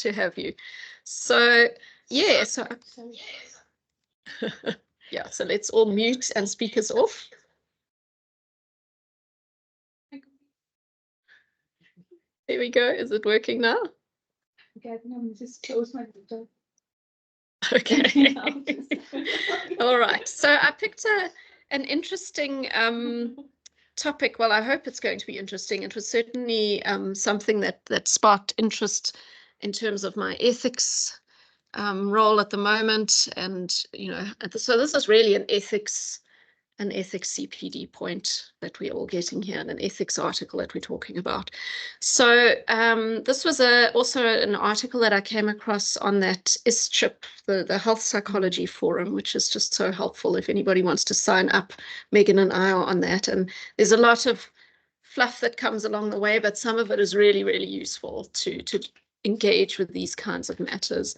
to have you. So yeah, so yeah, so let's all mute and speakers off. There we go. Is it working now? Okay, I think I'm just close my window. Okay. All right. So I picked an interesting topic. Well, I hope it's going to be interesting. It was certainly something that sparked interest in terms of my ethics role at the moment. And, you know, so this is really an ethics CPD point that we're all getting here, and an ethics article that we're talking about. So this was also an article that I came across on that ISCHIP, the Health Psychology Forum, which is just so helpful if anybody wants to sign up. Megan and I are on that, and there's a lot of fluff that comes along the way, but some of it is really, really useful to engage with these kinds of matters.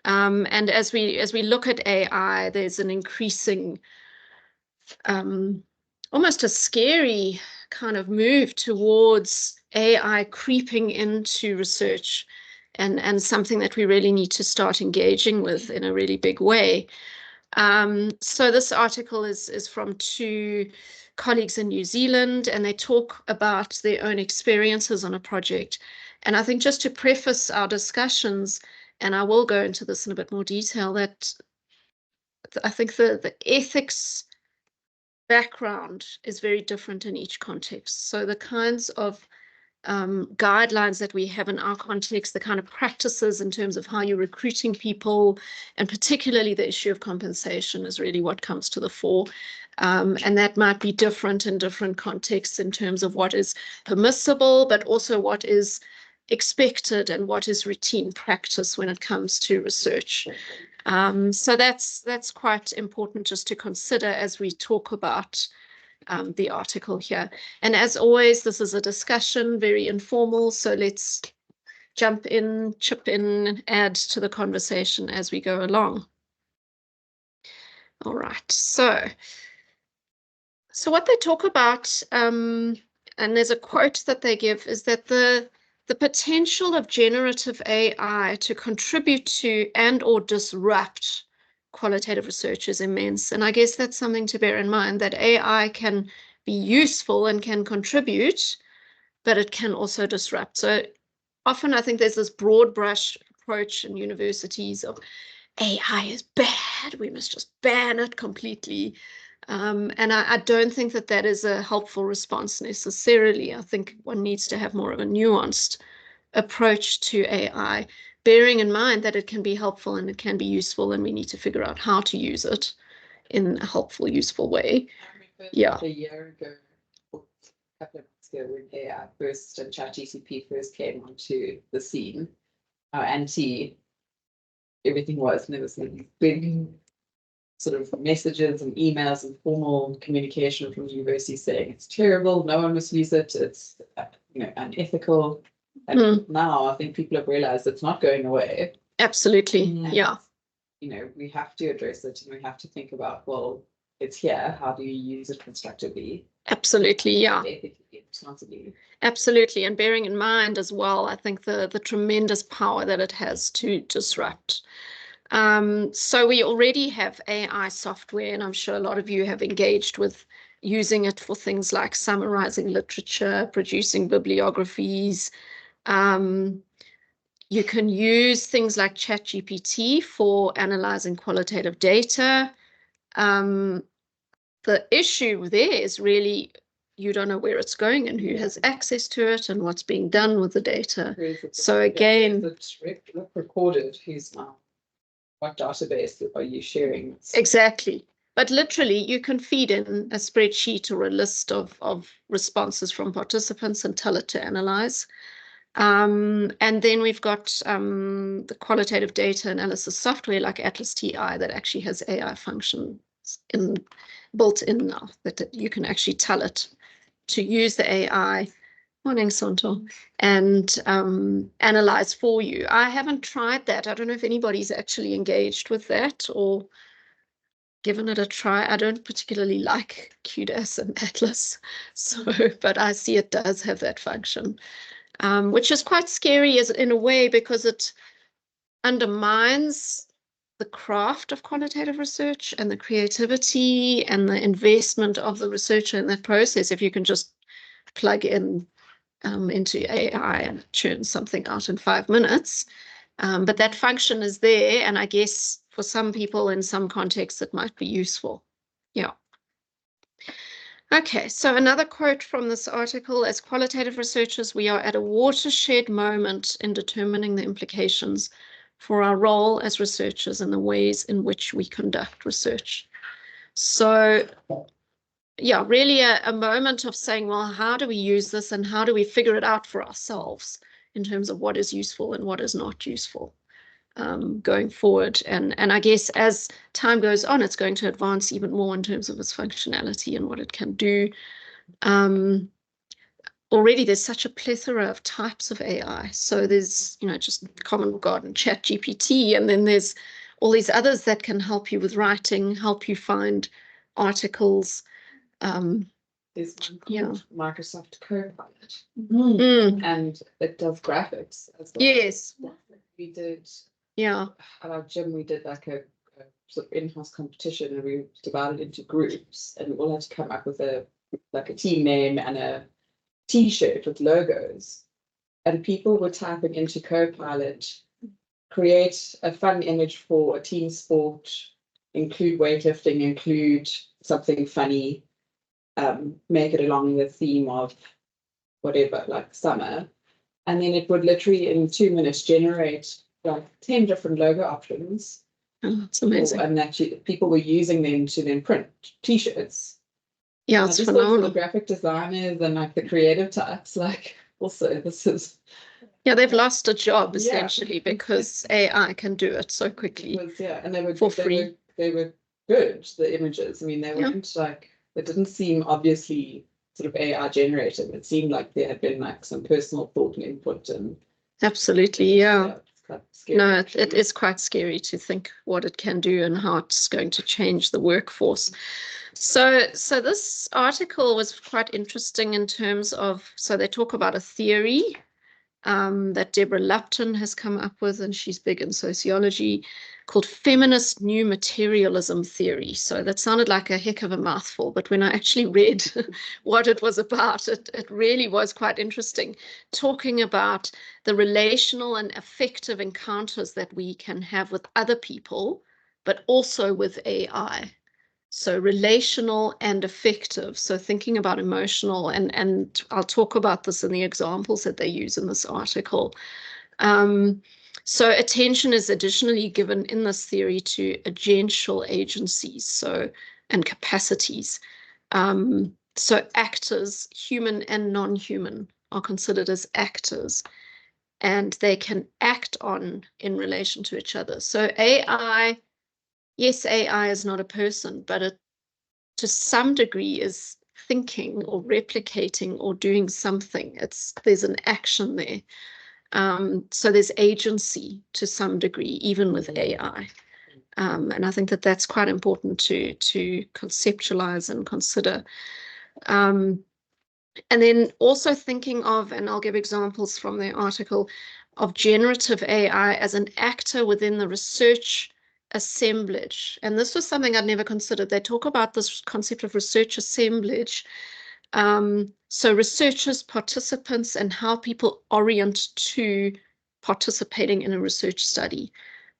And as we look at AI, there's an increasing almost a scary kind of move towards AI creeping into research, and something that we really need to start engaging with in a really big way. So this article is from 2 colleagues in New Zealand, and they talk about their own experiences on a project. And I think just to preface our discussions, and I will go into this in a bit more detail, that I think the ethics background is very different in each context. So the kinds of guidelines that we have in our context, the kind of practices in terms of how you're recruiting people, and particularly the issue of compensation is really what comes to the fore. And that might be different in different contexts in terms of what is permissible, but also what is expected and what is routine practice when it comes to research. So that's quite important just to consider as we talk about the article here. And as always, this is a discussion, very informal, so let's jump in, chip in, add to the conversation as we go along. All right, so what they talk about, and there's a quote that they give, is that the potential of generative AI to contribute to and or disrupt qualitative research is immense. And I guess that's something to bear in mind, that AI can be useful and can contribute, but it can also disrupt. So often I think there's this broad brush approach in universities of AI is bad, we must just ban it completely. And I don't think that is a helpful response necessarily. I think one needs to have more of a nuanced approach to AI, bearing in mind that it can be helpful and it can be useful, and we need to figure out how to use it in a helpful, useful way. Yeah. A year ago, a couple of months ago, when AI first and ChatGPT first came onto the scene, how anti everything was, and there was these big sort of messages and emails and formal communication from the university saying it's terrible, no one must use it, it's unethical. And now I think people have realized it's not going away. Absolutely. And, yeah. We have to address it, and we have to think about, well, it's here. How do you use it constructively? Absolutely. Yeah. Ethically, responsibly. Absolutely. And bearing in mind as well, I think the tremendous power that it has to disrupt. So we already have AI software, and I'm sure a lot of you have engaged with using it for things like summarizing literature, producing bibliographies. You can use things like ChatGPT for analyzing qualitative data. The issue there is really you don't know where it's going and who has access to it and what's being done with the data. So again, it's recorded. Who's now? What database are you sharing? Exactly. But literally, you can feed in a spreadsheet or a list of responses from participants and tell it to analyze. And then we've got the qualitative data analysis software like Atlas TI that actually has AI functions built in now, that you can actually tell it to use the AI, morning Santo, and analyze for you. I haven't tried that. I don't know if anybody's actually engaged with that or given it a try. I don't particularly like QDAS and Atlas, but I see it does have that function. Which is quite scary in a way, because it undermines the craft of qualitative research and the creativity and the investment of the researcher in that process if you can just plug in into AI and churn something out in 5 minutes. But that function is there, and I guess for some people in some contexts it might be useful. Yeah. Okay, so another quote from this article: as qualitative researchers, we are at a watershed moment in determining the implications for our role as researchers and the ways in which we conduct research. So, yeah, really a moment of saying, well, how do we use this and how do we figure it out for ourselves in terms of what is useful and what is not useful going forward. And I guess as time goes on, it's going to advance even more in terms of its functionality and what it can do. Already there's such a plethora of types of AI. So there's, just Common Garden, Chat GPT, and then there's all these others that can help you with writing, help you find articles. There's one called Microsoft Copilot, and it does graphics as well. Yes. We did, at our gym, we did like a sort of in-house competition, and we divided into groups, and we all had to come up with a team name and a T-shirt with logos, and people were typing into Copilot, create a fun image for a team sport, include weightlifting, include something funny, make it along the theme of whatever, like summer, and then it would literally in 2 minutes generate like 10 different logo options. Oh, it's amazing. And actually people were using them to then print T-shirts. Yeah, and it's I just thought for the phenomenal. graphic designers and like the creative types, like also this is they've lost a job essentially because AI can do it so quickly. And they were for free. They were good, the images. I mean, they weren't like, it didn't seem obviously sort of AI generated. It seemed like there had been like some personal thought and input, and absolutely, yeah. It's quite scary. No, it is quite scary to think what it can do and how it's going to change the workforce. So this article was quite interesting in terms of, so they talk about a theory that Deborah Lupton has come up with, and she's big in sociology, called feminist new materialism theory. So that sounded like a heck of a mouthful, but when I actually read what it was about, it really was quite interesting, talking about the relational and affective encounters that we can have with other people, but also with AI. So relational and affective. So thinking about emotional, and I'll talk about this in the examples that they use in this article. So attention is additionally given in this theory to agential agencies, and capacities. So actors, human and non-human, are considered as actors, and they can act on in relation to each other. So AI, yes, AI is not a person, but it to some degree is thinking or replicating or doing something. There's an action there. So there's agency to some degree, even with AI. And I think that that's quite important to conceptualize and consider. And then also thinking of, and I'll give examples from the article, of generative AI as an actor within the research assemblage. And this was something I'd never considered. They talk about this concept of research assemblage. So researchers, participants, and how people orient to participating in a research study.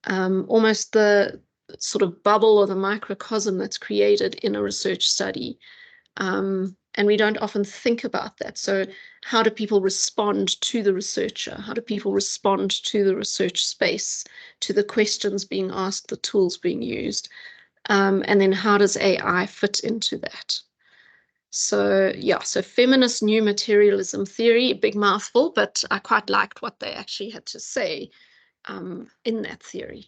Almost the sort of bubble or the microcosm that's created in a research study. And we don't often think about that. So how do people respond to the researcher? How do people respond to the research space, to the questions being asked, the tools being used? And then how does AI fit into that? So yeah, so feminist new materialism theory, big mouthful, but I quite liked what they actually had to say in that theory.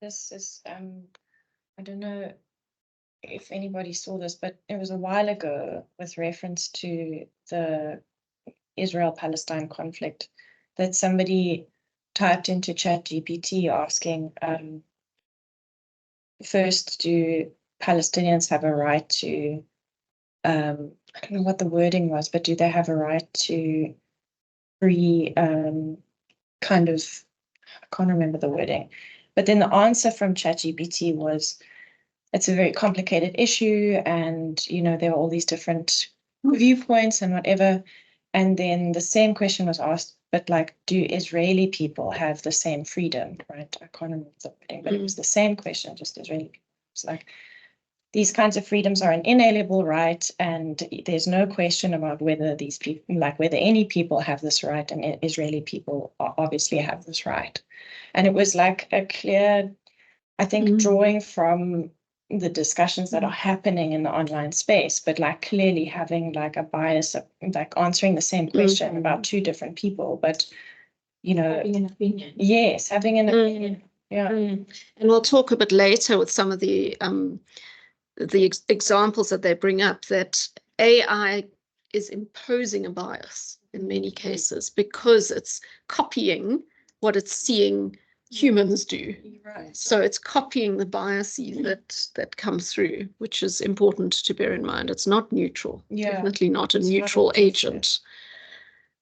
This is, I don't know if anybody saw this, but it was a while ago with reference to the Israel-Palestine conflict that somebody typed into ChatGPT asking, first, do Palestinians have a right to, I don't know what the wording was, but do they have a right to free kind of I can't remember the wording, but then the answer from ChatGPT was, it's a very complicated issue, and there are all these different viewpoints and whatever. And then the same question was asked, but like, do Israeli people have the same freedom, right? I can't remember the wording, but it was the same question, just Israeli people. It's like, these kinds of freedoms are an inalienable right, and there's no question about whether these people, like whether any people have this right, and Israeli people obviously have this right. And it was like a clear, I think, drawing from the discussions that are happening in the online space, but like clearly having like a bias, like answering the same question about two different people, but Having an opinion. yes, having an opinion. Yeah. And we'll talk a bit later with some of the examples that they bring up, that AI is imposing a bias in many cases because it's copying what it's seeing humans do. Right. So it's copying the biases that come through, which is important to bear in mind. It's not neutral. Yeah. Definitely not a It's neutral not objective. agent.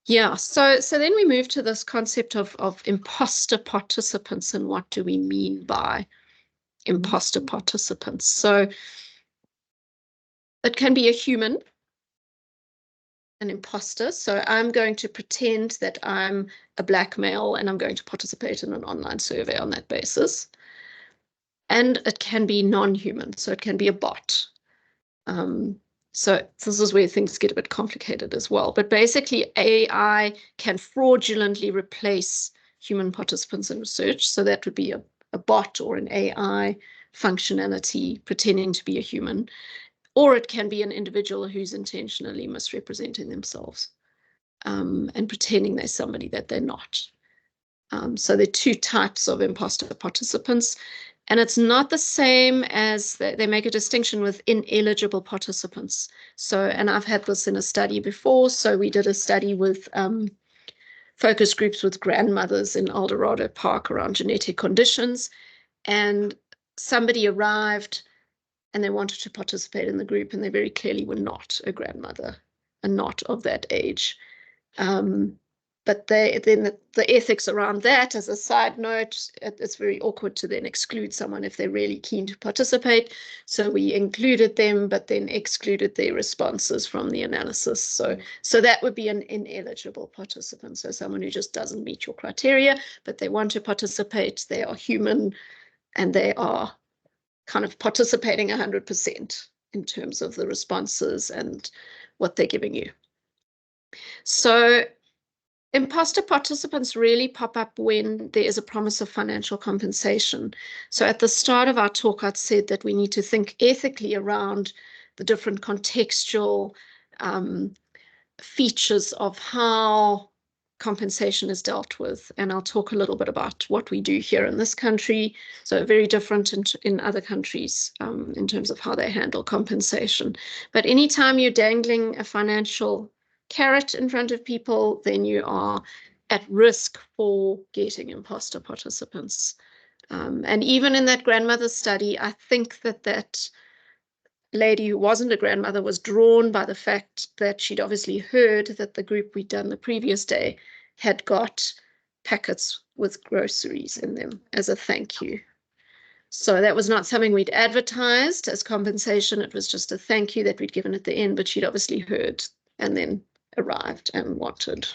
Yeah, so then we move to this concept of imposter participants, and what do we mean by imposter participants? So it can be a human, an imposter. So I'm going to pretend that I'm a black male and I'm going to participate in an online survey on that basis. And it can be non-human, so it can be a bot. So this is where things get a bit complicated as well. But basically, AI can fraudulently replace human participants in research. So that would be a bot or an AI functionality pretending to be a human. Or it can be an individual who's intentionally misrepresenting themselves and pretending they're somebody that they're not. So there are two types of imposter participants. And it's not the same as they make a distinction with ineligible participants. So, and I've had this in a study before. So we did a study with focus groups with grandmothers in Eldorado Park around genetic conditions. And somebody arrived and they wanted to participate in the group, and they very clearly were not a grandmother and not of that age. But then the ethics around that, as a side note, it's very awkward to then exclude someone if they're really keen to participate. So we included them, but then excluded their responses from the analysis. So that would be an ineligible participant. So someone who just doesn't meet your criteria, but they want to participate, they are human, and they are kind of participating 100% in terms of the responses and what they're giving you. So imposter participants really pop up when there is a promise of financial compensation. So at the start of our talk, I'd said that we need to think ethically around the different contextual features of how compensation is dealt with. And I'll talk a little bit about what we do here in this country. So very different in other countries in terms of how they handle compensation. But anytime you're dangling a financial carrot in front of people, then you are at risk for getting imposter participants. And even in that grandmother study, I think that lady who wasn't a grandmother was drawn by the fact that she'd obviously heard that the group we'd done the previous day had got packets with groceries in them as a thank you. So that was not something we'd advertised as compensation. It was just a thank you that we'd given at the end, but she'd obviously heard and then arrived and wanted.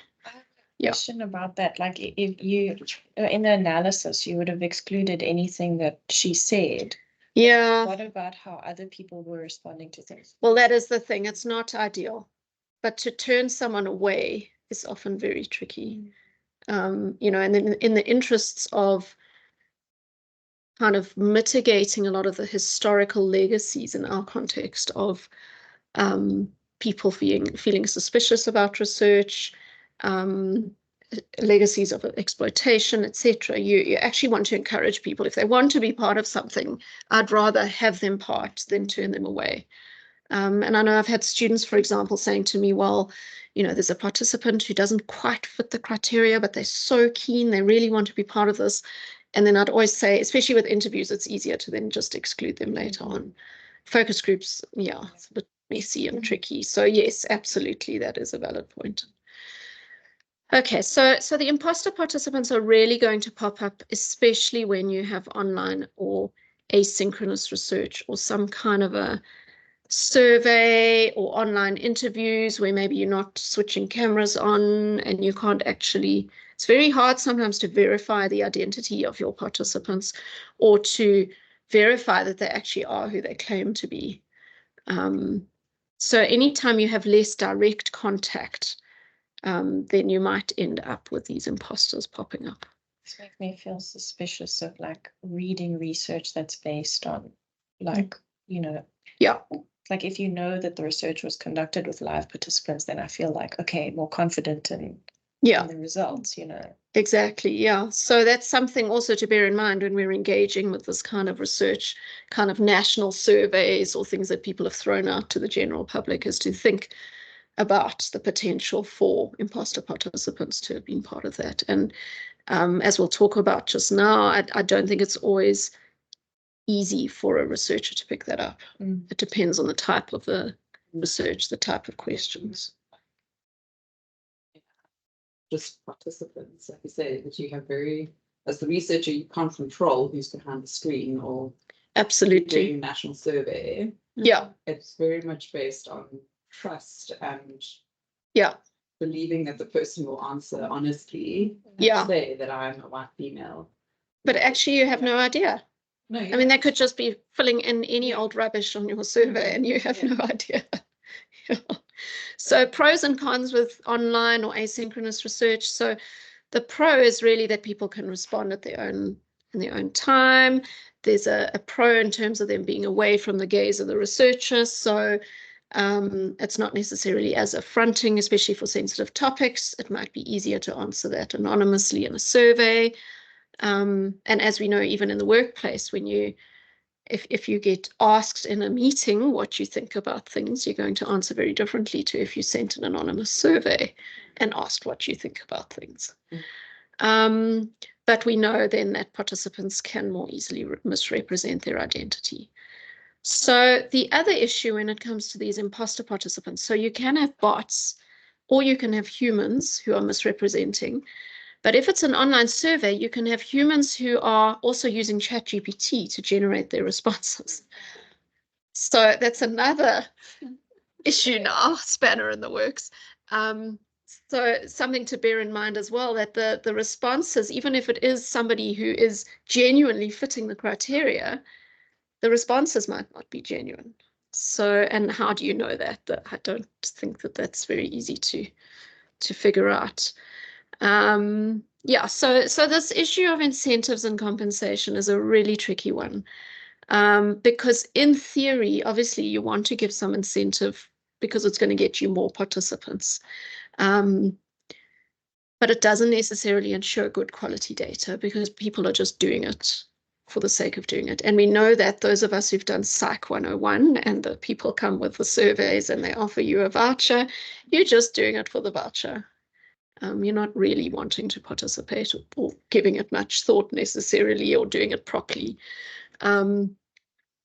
Question about that, like if you in the analysis you would have excluded anything that she said. Yeah. What about how other people were responding to things? Well, that is the thing. It's not ideal, but to turn someone away is often very tricky. And then in the interests of kind of mitigating a lot of the historical legacies in our context of people feeling suspicious about research, legacies of exploitation, etc. You actually want to encourage people, if they want to be part of something, I'd rather have them part than turn them away. And I know I've had students, for example, saying to me, well, there's a participant who doesn't quite fit the criteria, but they're so keen, they really want to be part of this. And then I'd always say, especially with interviews, it's easier to then just exclude them later on. Focus groups, yeah, it's a bit messy and tricky. So yes, absolutely, that is a valid point. Okay, so the imposter participants are really going to pop up, especially when you have online or asynchronous research or some kind of a survey or online interviews where maybe you're not switching cameras on and you can't actually, it's very hard sometimes to verify the identity of your participants or to verify that they actually are who they claim to be. So anytime you have less direct contact, then you might end up with these imposters popping up. This makes me feel suspicious of like reading research that's based on like, you know, Yeah. like if you know that the research was conducted with live participants, then I feel like, okay, more confident in the results, you know. Exactly, yeah. So that's something also to bear in mind when we're engaging with this kind of research, kind of national surveys or things that people have thrown out to the general public, is to think about the potential for imposter participants to have been part of that. And as we'll talk about just now, I don't think it's always easy for a researcher to pick that up. It depends on the type of the research, the type of questions. Just participants, like you say, that you have as the researcher, you can't control who's behind the screen or absolutely doing a national survey. Yeah. It's very much based on trust and yeah. believing that the person will answer honestly. Yeah. Say that I'm a white female. But actually you have no idea. No, I mean, they could just be filling in any old rubbish on your survey and you have no idea. So pros and cons with online or asynchronous research. So the pro is really that people can respond at in their own time. There's a pro in terms of them being away from the gaze of the researcher. So it's not necessarily as affronting, especially for sensitive topics. It might be easier to answer that anonymously in a survey. And as we know, even in the workplace, when if you get asked in a meeting what you think about things, you're going to answer very differently to if you sent an anonymous survey and asked what you think about things. But we know then that participants can more easily misrepresent their identity. So the other issue when it comes to these imposter participants, so you can have bots or you can have humans who are misrepresenting. But if it's an online survey, you can have humans who are also using ChatGPT to generate their responses. So that's another issue now, spanner in the works. So something to bear in mind as well, that the responses, even if it is somebody who is genuinely fitting the criteria, the responses might not be genuine. So, and how do you know that? I don't think that that's very easy to figure out. Yeah, so this issue of incentives and compensation is a really tricky one, because in theory, obviously, you want to give some incentive because it's going to get you more participants. But it doesn't necessarily ensure good quality data because people are just doing it for the sake of doing it. And we know that those of us who've done Psych 101 and the people come with the surveys and they offer you a voucher, you're just doing it for the voucher. You're not really wanting to participate or giving it much thought necessarily or doing it properly.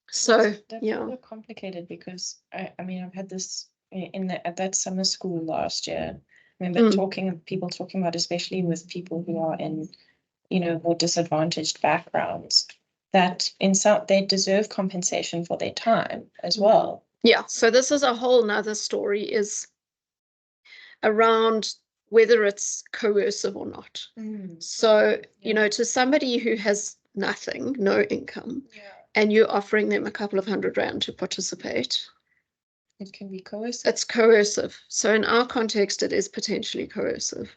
So yeah, complicated because I mean I've had this at that summer school last year. I remember people talking about, especially with people who are in, you know, more disadvantaged backgrounds, that in some they deserve compensation for their time as well. Yeah, so this is a whole nother story, is around whether it's coercive or not. So, you know, to somebody who has nothing, no income, and you're offering them a couple of $100 to participate, it can be coercive. It's coercive. So in our context, it is potentially coercive.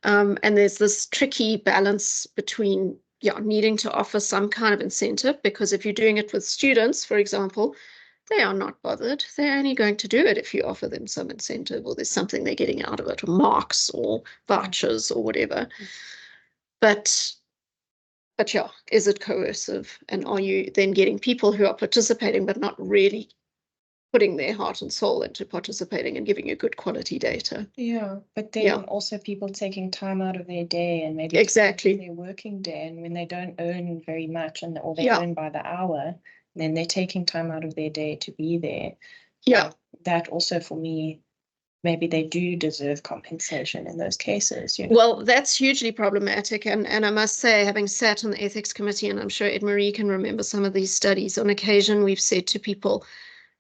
And there's this tricky balance between needing to offer some kind of incentive, because if you're doing it with students, for example, they are not bothered. They're only going to do it if you offer them some incentive or there's something they're getting out of it, or marks or vouchers or whatever. But yeah, is it coercive? And are you then getting people who are participating but not really putting their heart and soul into participating and giving you good quality data? Yeah, but then also people taking time out of their day and maybe exactly their working day, and when they don't earn very much or they earn by the hour, then they're taking time out of their day to be there. Yeah. That also for me maybe they do deserve compensation in those cases, you know. Well, that's hugely problematic. And I must say, having sat on the ethics committee, and I'm sure Ed Marie can remember some of these studies, on occasion we've said to people,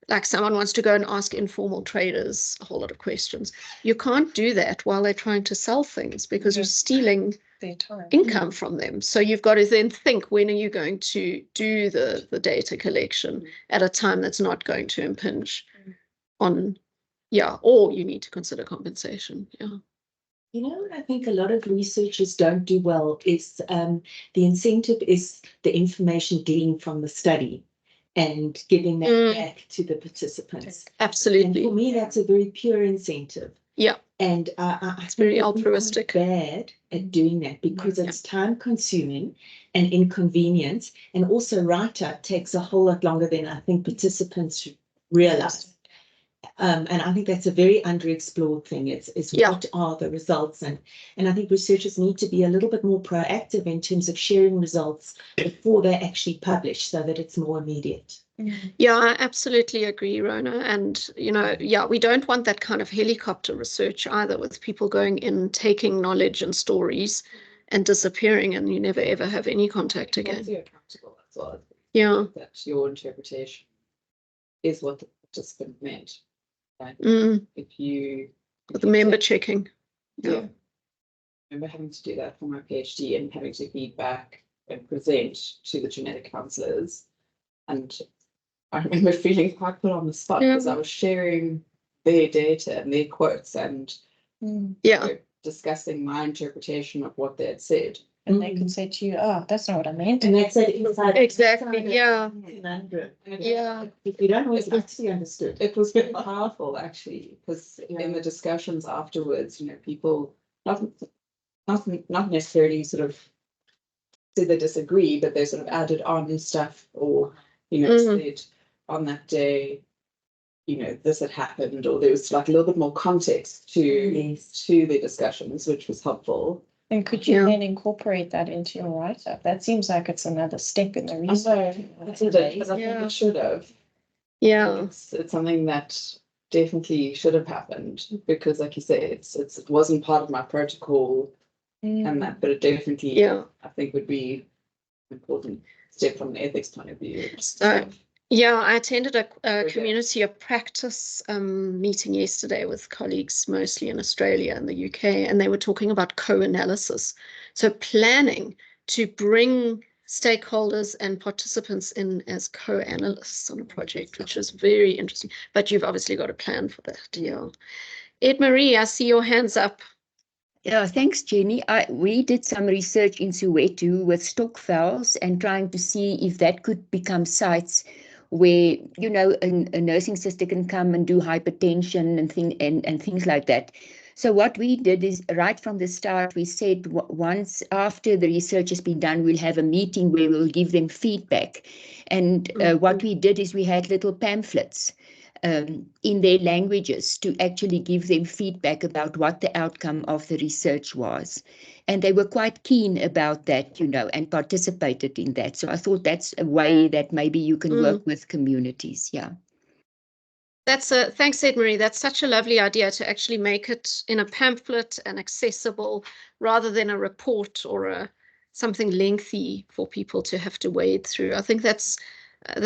like someone wants to go and ask informal traders a whole lot of questions. You can't do that while they're trying to sell things, because you're stealing Their time. income from them. So you've got to then think, when are you going to do the data collection at a time that's not going to impinge on, or you need to consider compensation. Yeah. You know what I think a lot of researchers don't do well is the incentive is the information gleaned from the study and giving that back to the participants. And Absolutely. for me, that's a very pure incentive. Yeah. And I It's think very that we're altruistic. quite bad at doing that, because it's time consuming and inconvenience, and also write-up takes a whole lot longer than I think participants should realize. And I think that's a very underexplored thing. It's what are the results, and I think researchers need to be a little bit more proactive in terms of sharing results before they're actually published, so that it's more immediate. Yeah, I absolutely agree, Rona. And, you know, we don't want that kind of helicopter research either, with people going in, taking knowledge and stories and disappearing, and you never ever have any contact again. Once you're accountable, that's all. Yeah. That your interpretation is what the participant meant. Right? If you The member checking. Yeah. I remember having to do that for my PhD and having to feedback and present to the genetic counselors. And I remember feeling quite put on the spot, because I was sharing their data and their quotes and you know, discussing my interpretation of what they had said. And they could say to you, "Oh, that's not what I meant." And that's it inside. Exactly. Yeah. If you don't always actually understood. It was very powerful, actually, because in the discussions afterwards, you know, people not necessarily sort of said they disagree, but they sort of added on stuff, or you know, said on that day, you know, this had happened, or there was like a little bit more context to the discussions, which was helpful. And could you then incorporate that into your write-up? That seems like it's another step in the research. But I think it should have. Yeah. It's something that definitely should have happened, because, like you say, it wasn't part of my protocol, and that, but it definitely, I think, would be an important step from an ethics point of view. I attended a community of practice meeting yesterday with colleagues mostly in Australia and the UK, and they were talking about co-analysis. So planning to bring stakeholders and participants in as co-analysts on a project, which is very interesting. But you've obviously got a plan for that. Yeah. Ed Marie, I see your hands up. Yeah, thanks, Jenny. We did some research in Soweto with stokvels and trying to see if that could become sites where, you know, a nursing sister can come and do hypertension and things like that. So what we did is, right from the start, we said once after the research has been done, we'll have a meeting where we'll give them feedback. And what we did is we had little pamphlets in their languages to actually give them feedback about what the outcome of the research was. And they were quite keen about that, you know, and participated in that. So I thought that's a way that maybe you can work with communities. Yeah. Thanks, Ed Marie. That's such a lovely idea, to actually make it in a pamphlet and accessible, rather than a report or something lengthy for people to have to wade through. I think that's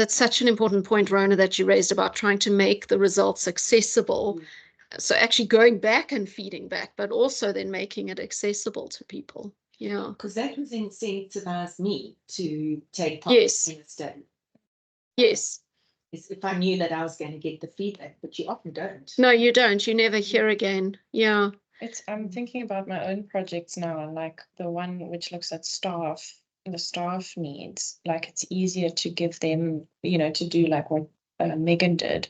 such an important point, Rona, that you raised about trying to make the results accessible. So actually going back and feeding back, but also then making it accessible to people. Yeah. Because that was incentivized me to take part in a study. Yes. If I knew that I was going to get the feedback, but you often don't. No, you don't. You never hear again. Yeah. I'm thinking about my own projects now, like the one which looks at the staff needs. Like, it's easier to give them, you know, to do like what Megan did.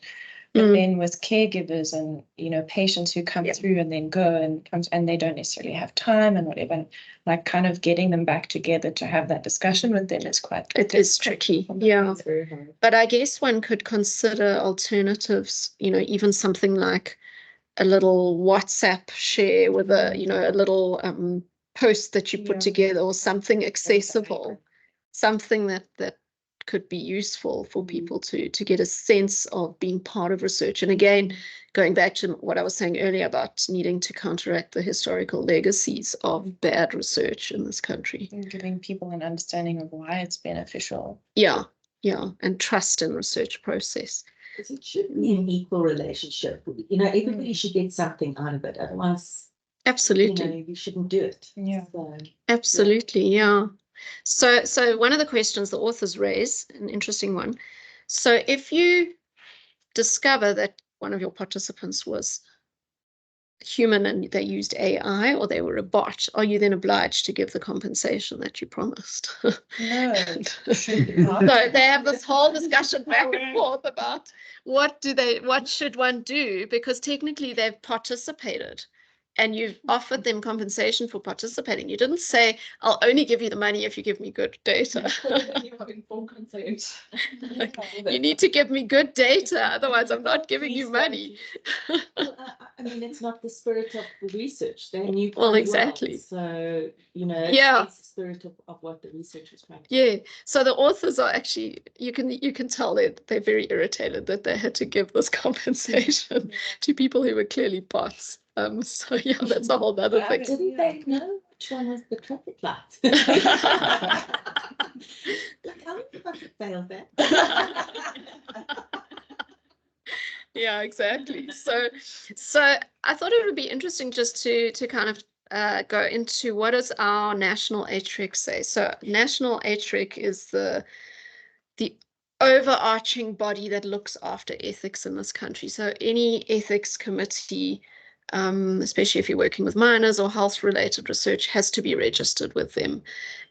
But then with caregivers and, you know, patients who come through and then go and they don't necessarily have time and whatever, like kind of getting them back together to have that discussion with them is quite It is tricky. Yeah. It's very hard. But I guess one could consider alternatives, you know, even something like a little WhatsApp share with a little post that you put together, or something accessible, something that could be useful for people to get a sense of being part of research. And again, going back to what I was saying earlier about needing to counteract the historical legacies of bad research in this country. And giving people an understanding of why it's beneficial. Yeah, and trust in research process. Because it should be an equal relationship. You know, everybody should get something out of it. Otherwise, Absolutely. you know, you shouldn't do it. Yeah. So, Absolutely, yeah. So one of the questions the authors raise, an interesting one. So if you discover that one of your participants was human and they used AI, or they were a bot, are you then obliged to give the compensation that you promised? No, So they have this whole discussion back and forth about what should one do, because technically they've participated and you've offered them compensation for participating. You didn't say, I'll only give you the money if you give me good data. You need to give me good data, otherwise I'm not giving you money. well, I mean, it's not the spirit of the research. They knew Well, quite exactly. So, you know, Yeah. it's the spirit of what the research was trying to do. Yeah, so the authors are actually, you can tell that they're very irritated that they had to give this compensation to people who were clearly bots. So yeah, that's a whole other thing. Didn't they know which one was the traffic light? Like, how did I fail that? Yeah, exactly. So I thought it would be interesting just to kind of go into what does our national HREC say. So national HREC is the overarching body that looks after ethics in this country. So any ethics committee, especially if you're working with minors or health-related research, has to be registered with them.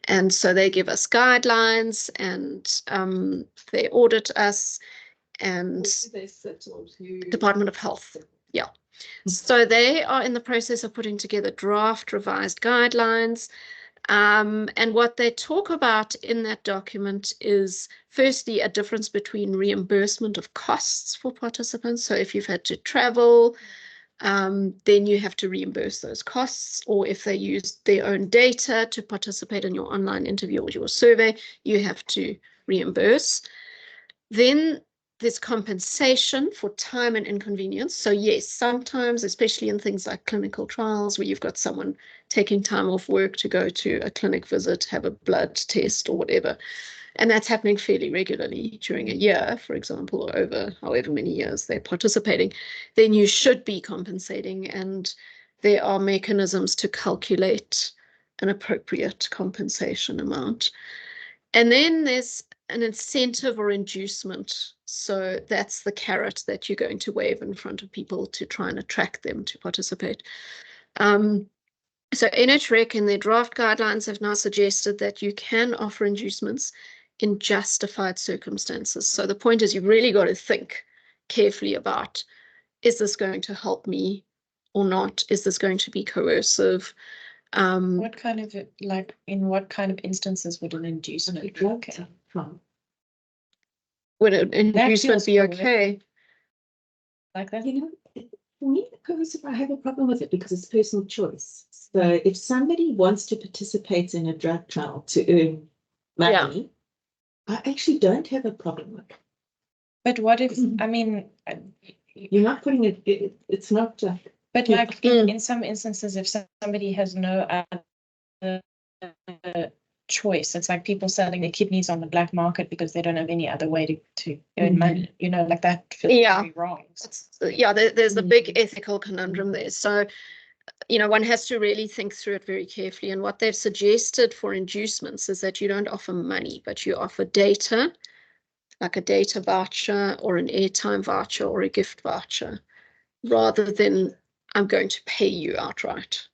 And so they give us guidelines, and they audit us, and Department of Health. Yeah. So they are in the process of putting together draft revised guidelines. And what they talk about in that document is, firstly, a difference between reimbursement of costs for participants. So if you've had to travel, then you have to reimburse those costs. Or if they use their own data to participate in your online interview or your survey, you have to reimburse. Then there's compensation for time and inconvenience. So yes, sometimes, especially in things like clinical trials, where you've got someone taking time off work to go to a clinic visit, have a blood test or whatever, and that's happening fairly regularly during a year, for example, or over however many years they're participating, then you should be compensating, and there are mechanisms to calculate an appropriate compensation amount. And then there's an incentive or inducement. So that's the carrot that you're going to wave in front of people to try and attract them to participate. So NHREC in their draft guidelines have now suggested that you can offer inducements in justified circumstances. So the point is, you've really got to think carefully about, is this going to help me or not? Is this going to be coercive? What kind of, like, in what kind of instances would an inducement be okay? Would an inducement be okay? Like that? You know, for me, coercive, I have a problem with it because it's personal choice. So if somebody wants to participate in a drug trial to earn money, I actually don't have a problem with it. But what if, I mean, you're not putting it, it's not. But like in some instances, if somebody has no other choice, it's like people selling their kidneys on the black market because they don't have any other way to earn money, you know, like that feels very wrong. There's a big ethical conundrum there. So, you know, one has to really think through it very carefully. And what they've suggested for inducements is that you don't offer money, but you offer data, like a data voucher or an airtime voucher or a gift voucher, rather than I'm going to pay you outright.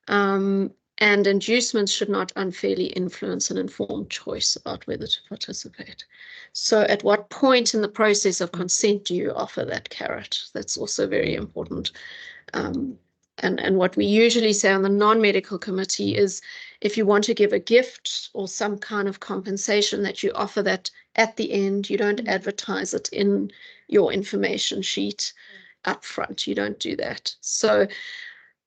And inducements should not unfairly influence an informed choice about whether to participate. So at what point in the process of consent do you offer that carrot? That's also very important. And what we usually say on the non-medical committee is, if you want to give a gift or some kind of compensation, that you offer that at the end. You don't advertise it in your information sheet up front. You don't do that. So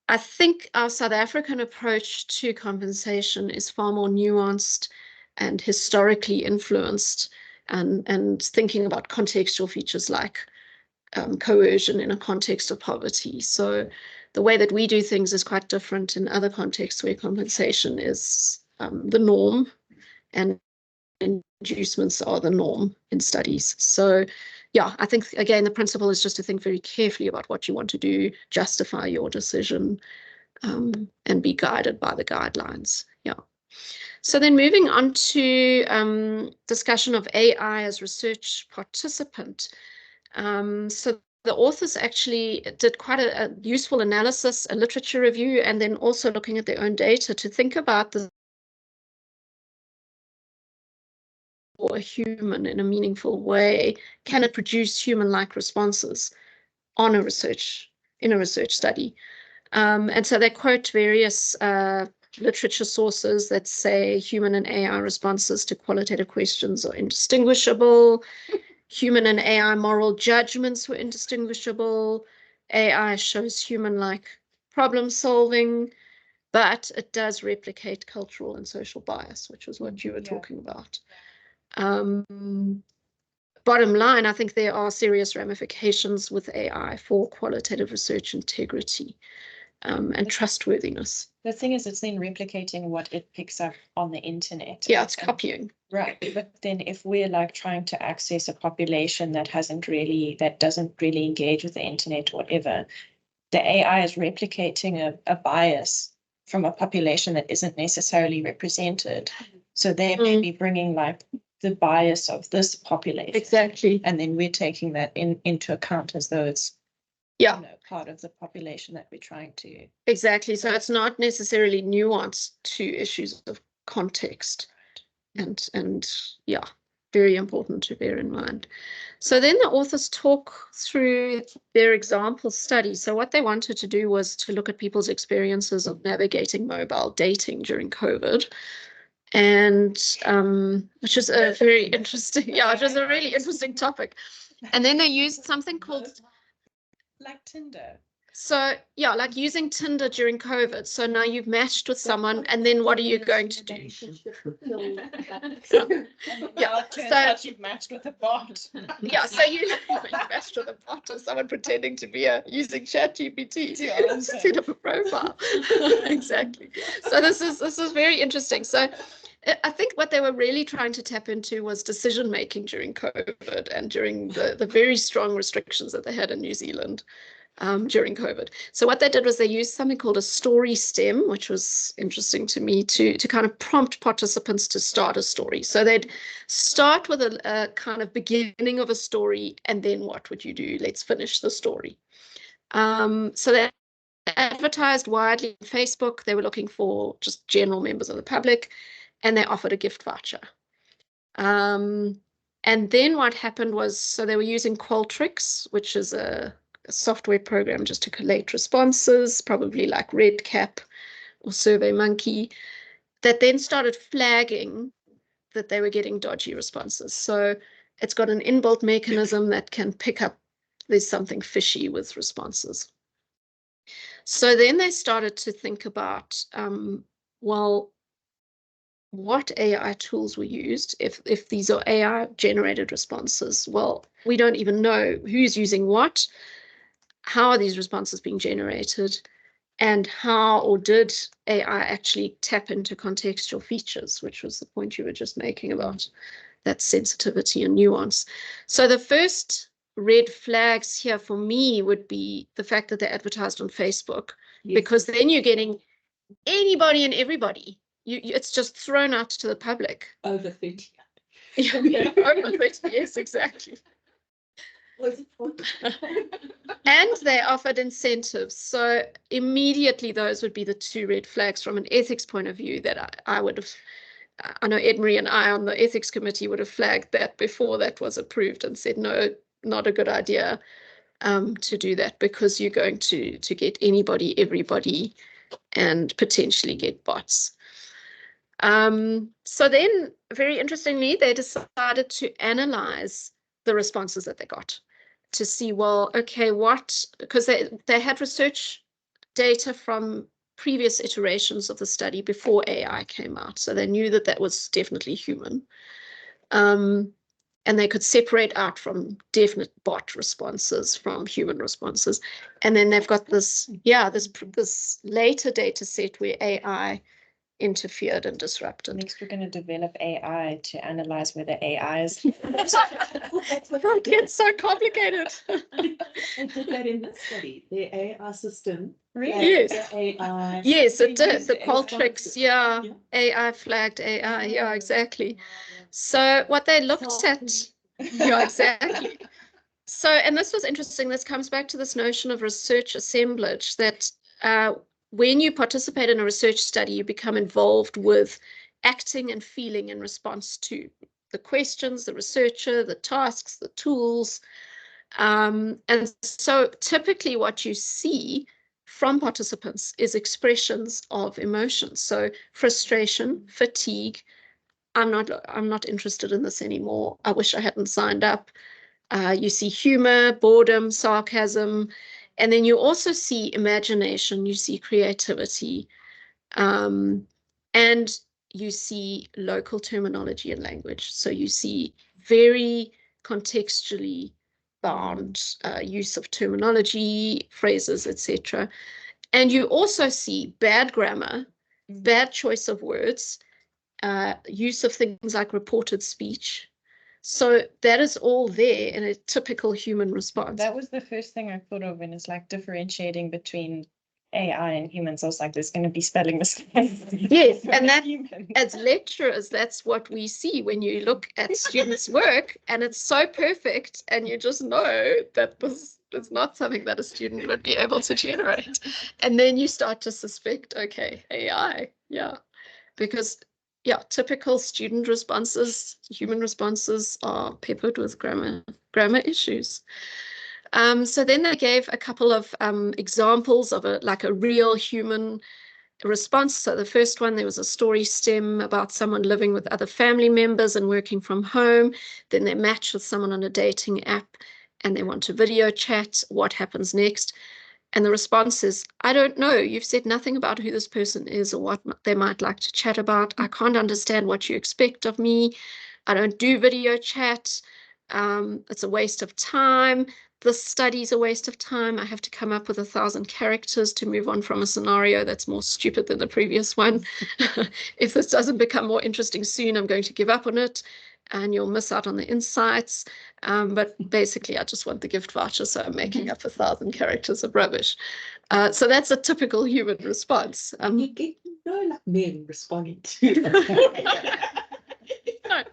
I think our South African approach to compensation is far more nuanced and historically influenced. and thinking about contextual features like coercion in a context of poverty. So the way that we do things is quite different in other contexts where compensation is the norm and inducements are the norm in studies. So yeah, I think, again, the principle is just to think very carefully about what you want to do, justify your decision, and be guided by the guidelines. Yeah. So then moving on to discussion of AI as research participant. So the authors actually did quite a useful analysis, a literature review, and then also looking at their own data to think about the or a human in a meaningful way. Can it produce human-like responses in a research study? And so they quote various literature sources that say human and AI responses to qualitative questions are indistinguishable. Human and AI moral judgments were indistinguishable. AI shows human-like problem solving, but it does replicate cultural and social bias, which was what you were talking about. Bottom line, I think there are serious ramifications with AI for qualitative research integrity and trustworthiness. The thing is, it's then replicating what it picks up on the internet. Yeah, it's copying. Right. But then if we're like trying to access a population that doesn't really engage with the internet or whatever, the AI is replicating a bias from a population that isn't necessarily represented. So they may be bringing like the bias of this population. Exactly. And then we're taking that into account as though it's part of the population that we're trying to. Exactly. So it's not necessarily nuanced to issues of context. And yeah, very important to bear in mind. So then the authors talk through their example study. So what they wanted to do was to look at people's experiences of navigating mobile dating during COVID. And which is a very interesting, which is a really interesting topic. And then they used something called like Tinder. So yeah, like using Tinder during COVID. So now you've matched with someone, and then what are you going to do? Yeah, so you've matched with a bot. Yeah, so you matched with a bot or someone pretending to be using ChatGPT to set up a profile. Exactly. So this is very interesting. So I think what they were really trying to tap into was decision making during COVID and during the very strong restrictions that they had in New Zealand. During COVID. So what they did was they used something called a story stem, which was interesting to me, to kind of prompt participants to start a story. So they'd start with a kind of beginning of a story, and then what would you do? Let's finish the story. So they advertised widely on Facebook. They were looking for just general members of the public, and they offered a gift voucher. And then what happened was, so they were using Qualtrics, which is a software program just to collate responses, probably like Redcap or SurveyMonkey, that then started flagging that they were getting dodgy responses. So it's got an inbuilt mechanism that can pick up there's something fishy with responses. So then they started to think about, well, what AI tools were used if these are AI generated responses. Well, we don't even know who's using what. How are these responses being generated, and how or did AI actually tap into contextual features, which was the point you were just making about that sensitivity and nuance. So the first red flags here for me would be the fact that they advertised on Facebook, because then you're getting anybody and everybody. It's just thrown out to the public. Over 30. Over 30, yes, exactly. And they offered incentives. So immediately those would be the two red flags from an ethics point of view that I would have, I know Ed-Marie and I on the ethics committee would have flagged that before that was approved and said, no, not a good idea to do that, because you're going to get anybody, everybody, and potentially get bots. So then, very interestingly, they decided to analyze the responses that they got to see, well, okay, because they had research data from previous iterations of the study before AI came out. So they knew that was definitely human. and they could separate out from definite bot responses from human responses. And then they've got this, this later data set where AI interfered and disrupted. Next, we're going to develop AI to analyze whether AI is. It gets so complicated. I did that in this study. The AI system. Really? Yes. The AI. Yes, it did. used The AI Qualtrics, yeah. Yeah. AI flagged AI, yeah, exactly. So what they looked at, yeah, exactly. So, and this was interesting. This comes back to this notion of research assemblage, that when you participate in a research study, you become involved with acting and feeling in response to the questions, the researcher, the tasks, the tools. And so typically what you see from participants is expressions of emotions. So frustration, fatigue, I'm not interested in this anymore. I wish I hadn't signed up. You see humor, boredom, sarcasm, and then you also see imagination, you see creativity, and you see local terminology and language. So you see very contextually bound use of terminology, phrases, etc. And you also see bad grammar, bad choice of words, use of things like reported speech. So that is all there in a typical human response. That was the first thing I thought of when it's like differentiating between AI and humans. I was like, there's going to be spelling mistakes. Yes, and that humans. as lecturers, that's what we see when you look at students' work, and it's so perfect, and you just know that this is not something that a student would be able to generate. And then you start to suspect, okay, AI, yeah, because yeah, typical student responses, human responses are peppered with grammar issues. So then they gave a couple of examples of a real human response. So the first one, there was a story stem about someone living with other family members and working from home. Then they match with someone on a dating app and they want to video chat. What happens next? And the response is, I don't know. You've said nothing about who this person is or what they might like to chat about. I can't understand what you expect of me. I don't do video chat. It's a waste of time. This study's a waste of time. I have to come up with 1,000 characters to move on from a scenario that's more stupid than the previous one. If this doesn't become more interesting soon, I'm going to give up on it and you'll miss out on the insights. But basically, I just want the gift voucher, so I'm making up 1,000 characters of rubbish. So that's a typical human response. You get like men responding to No.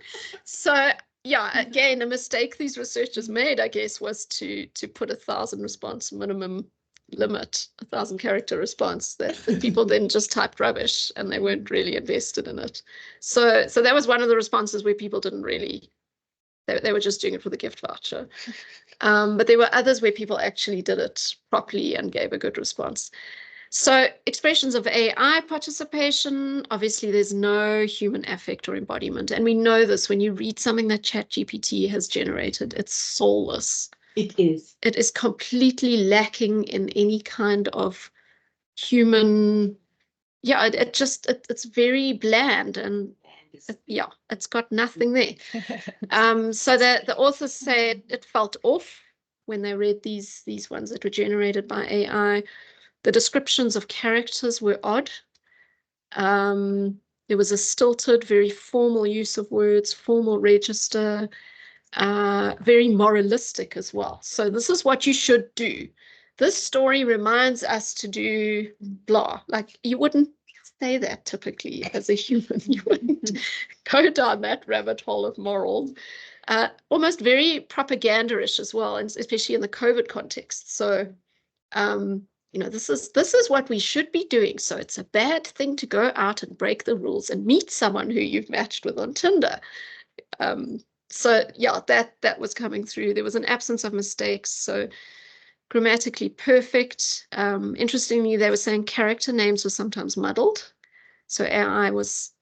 So yeah, again, a mistake these researchers made, I guess, was to put 1,000 response minimum limit, 1,000 character response, that people then just typed rubbish and they weren't really invested in it. So that was one of the responses where people didn't really, they were just doing it for the gift voucher. But there were others where people actually did it properly and gave a good response. So expressions of AI participation, obviously there's no human affect or embodiment. And we know this when you read something that ChatGPT has generated, it's soulless. It is. It is completely lacking in any kind of human, yeah, it's very bland and yeah, it's got nothing there. So the authors said it felt off when they read these ones that were generated by AI. The descriptions of characters were odd. There was a stilted, very formal use of words, formal register, very moralistic as well. So this is what you should do. This story reminds us to do blah. Like you wouldn't say that typically as a human. You wouldn't go down that rabbit hole of morals. Almost very propaganda-ish as well, and especially in the COVID context. So you know, this is what we should be doing. So it's a bad thing to go out and break the rules and meet someone who you've matched with on Tinder. So yeah, that was coming through. There was an absence of mistakes. So grammatically perfect. Interestingly, they were saying character names were sometimes muddled. So AI was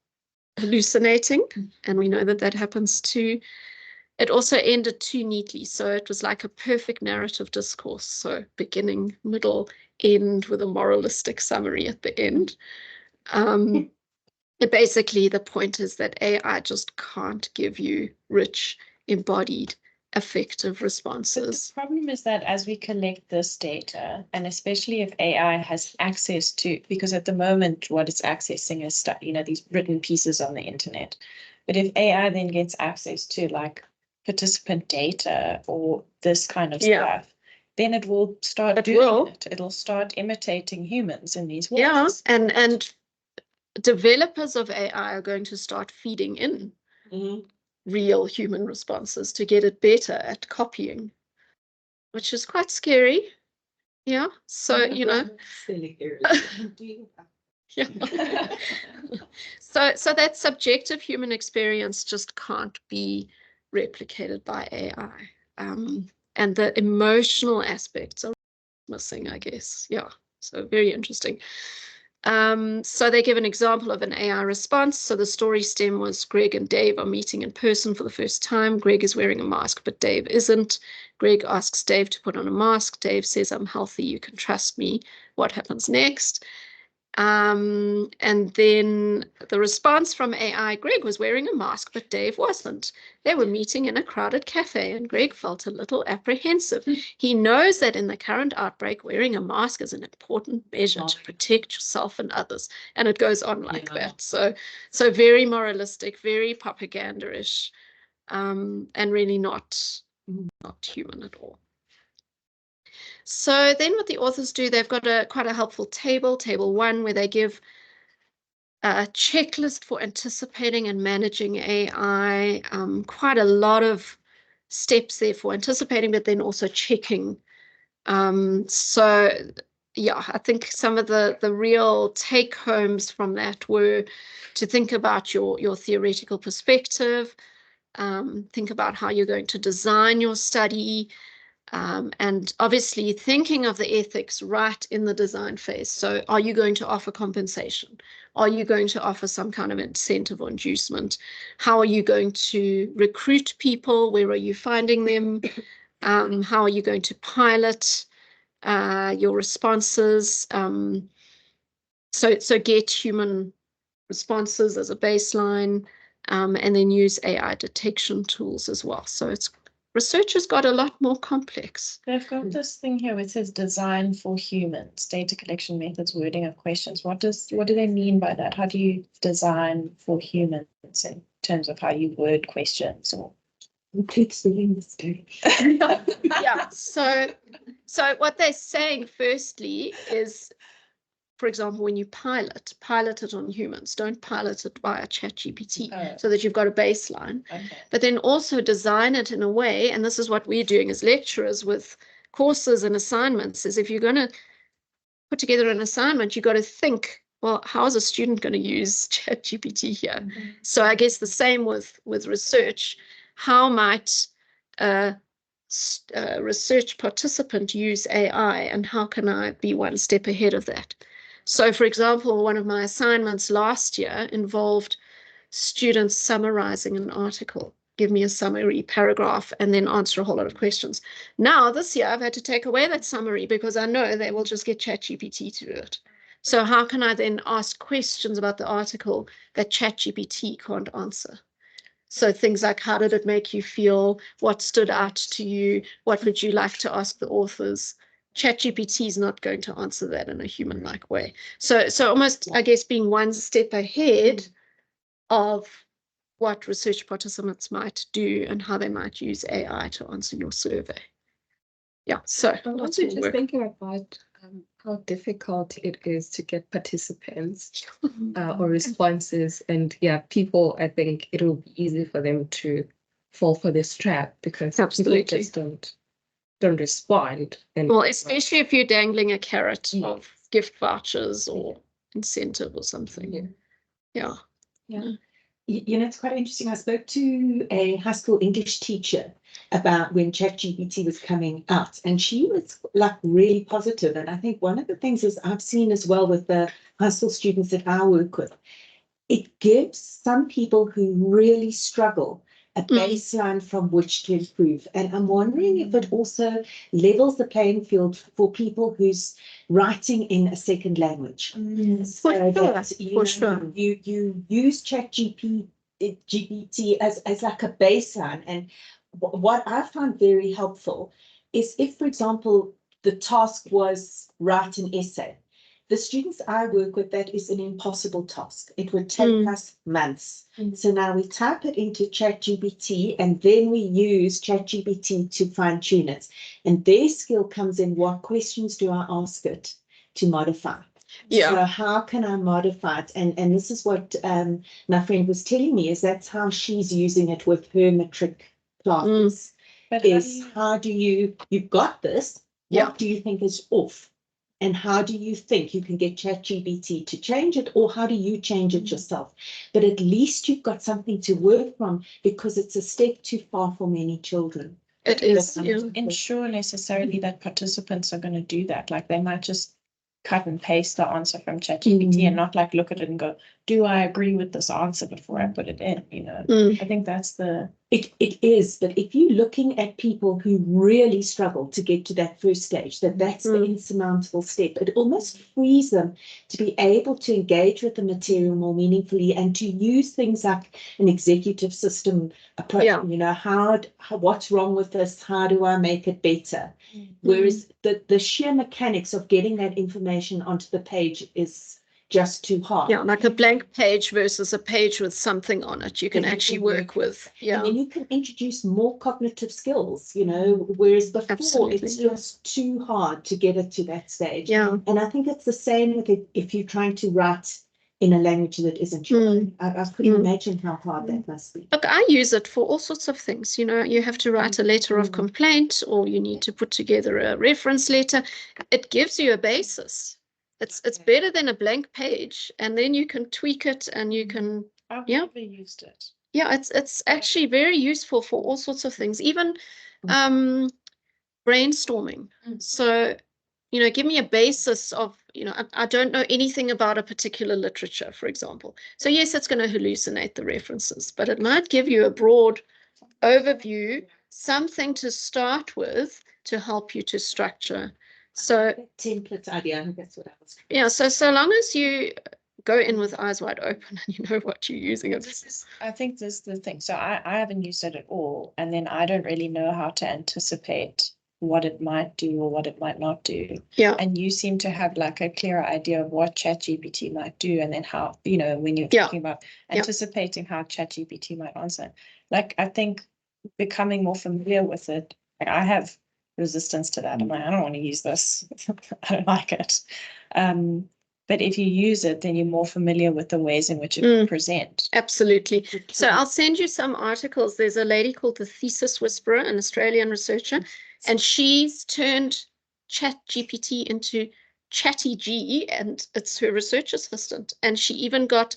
hallucinating, and we know that happens too. It also ended too neatly. So it was like a perfect narrative discourse. So beginning, middle, end with a moralistic summary at the end. Basically, the point is that AI just can't give you rich, embodied, effective But responses. the problem is that as we collect this data, and especially if AI has access to, because at the moment what it's accessing is stuff, these written pieces on the internet. But if AI then gets access to like participant data or this kind of stuff, then it will start doing it. It'll start imitating humans in these ways. Yeah, and developers of AI are going to start feeding in real human responses to get it better at copying, which is quite scary. Yeah, so yeah. So that subjective human experience just can't be replicated by AI. And the emotional aspects are missing, I guess. Yeah, so very interesting. So they give an example of an AI response. So the story stem was Greg and Dave are meeting in person for the first time. Greg is wearing a mask, but Dave isn't. Greg asks Dave to put on a mask. Dave says, "I'm healthy, you can trust me." What happens next? And then the response from AI, Greg was wearing a mask, but Dave wasn't. They were meeting in a crowded cafe, and Greg felt a little apprehensive. He knows that in the current outbreak, wearing a mask is an important measure to protect yourself and others. And it goes on like that. So very moralistic, very propaganda-ish, and really not human at all. So then what the authors do, they've got quite a helpful table 1, where they give a checklist for anticipating and managing AI, quite a lot of steps there for anticipating, but then also checking. So yeah, I think some of the real take homes from that were to think about your theoretical perspective, think about how you're going to design your study, and obviously thinking of the ethics right in the design phase. So are you going to offer compensation? Are you going to offer some kind of incentive or inducement? How are you going to recruit people? Where are you finding them? How are you going to pilot your responses? So get human responses as a baseline, and then use AI detection tools as well. So research has got a lot more complex. They've got this thing here which says design for humans, data collection methods, wording of questions. What do they mean by that? How do you design for humans in terms of how you word questions? Or yeah. So what they're saying firstly is, for example, when you pilot it on humans, don't pilot it via ChatGPT, so that you've got a baseline. But then also design it in a way, and this is what we're doing as lecturers with courses and assignments, is if you're going to put together an assignment, you've got to think, well, how is a student going to use ChatGPT here? So I guess the same with research. How might a research participant use AI, and how can I be one step ahead of that? So, for example, one of my assignments last year involved students summarizing an article, give me a summary paragraph, and then answer a whole lot of questions. Now, this year, I've had to take away that summary because I know they will just get ChatGPT to do it. So how can I then ask questions about the article that ChatGPT can't answer? So things like, how did it make you feel? What stood out to you? What would you like to ask the authors? ChatGPT is not going to answer that in a human-like way. So almost, I guess, being one step ahead of what research participants might do and how they might use AI to answer your survey. Yeah, so I'm also just thinking about how difficult it is to get participants or responses, and people, I think it will be easy for them to fall for this trap because people just don't respond. And well, especially if you're dangling a carrot of gift vouchers or incentive or something. Yeah. It's quite interesting. I spoke to a high school English teacher about when ChatGPT was coming out, and she was like really positive. And I think one of the things is I've seen as well with the high school students that I work with, it gives some people who really struggle a baseline from which to improve. And I'm wondering if it also levels the playing field for people who's writing in a second language. For sure. You use ChatGPT GPT as like a baseline. And what I found very helpful is if, for example, the task was write an essay. The students I work with, that is an impossible task. It would take us months. So now we type it into ChatGPT, and then we use ChatGPT to fine tune it. And their skill comes in, what questions do I ask it to modify? Yeah. So how can I modify it? And this is what my friend was telling me, is that's how she's using it with her matric classes. But Is how do you've got this, Yeah. what do you think is off? And how do you think you can get ChatGPT to change it, or how do you change it yourself? But at least you've got something to work from, because it's a step too far for many children. It is. Yeah. ensure necessarily that participants are going to do that. Like they might just cut and paste the answer from ChatGPT and not like look at it and go, do I agree with this answer before I put it in? You know, I think that's the. It is, but if you're looking at people who really struggle to get to that first stage, that's the insurmountable step. It almost frees them to be able to engage with the material more meaningfully and to use things like an executive system approach. Yeah. You know, how what's wrong with this? How do I make it better? Whereas the sheer mechanics of getting that information onto the page is just too hard. Yeah, like a blank page versus a page with something on it you can actually work with. Yeah. And then you can introduce more cognitive skills, you know, whereas before Absolutely. it's just too hard to get it to that stage. Yeah. And I think it's the same with it if you're trying to write in a language that isn't your own. I couldn't imagine how hard that must be. Look, I use it for all sorts of things. You know, you have to write a letter of complaint, or you need to put together a reference letter. It gives you a basis. It's better than a blank page, and then you can tweak it and you can. I've Yeah. never used it. Yeah, it's actually very useful for all sorts of things, even brainstorming. So, you know, give me a basis of, you know, I don't know anything about a particular literature, for example. So yes, it's going to hallucinate the references, but it might give you a broad overview, something to start with to help you to structure. So template idea, I think that's what I was. Yeah, so long as you go in with eyes wide open and you know what you're using it for. I think this is the thing. So I haven't used it at all, and then I don't really know how to anticipate what it might do or what it might not do. Yeah. And you seem to have like a clearer idea of what ChatGPT might do, and then how, you know, when you're talking about anticipating how ChatGPT might answer. Like, I think becoming more familiar with it, like I have resistance to that. I'm like, I don't want to use this. I don't like it. But if you use it, then you're more familiar with the ways in which it can present. Absolutely. So I'll send you some articles. There's a lady called the Thesis Whisperer, an Australian researcher, and she's turned ChatGPT into Chatty G, and it's her research assistant. And she even got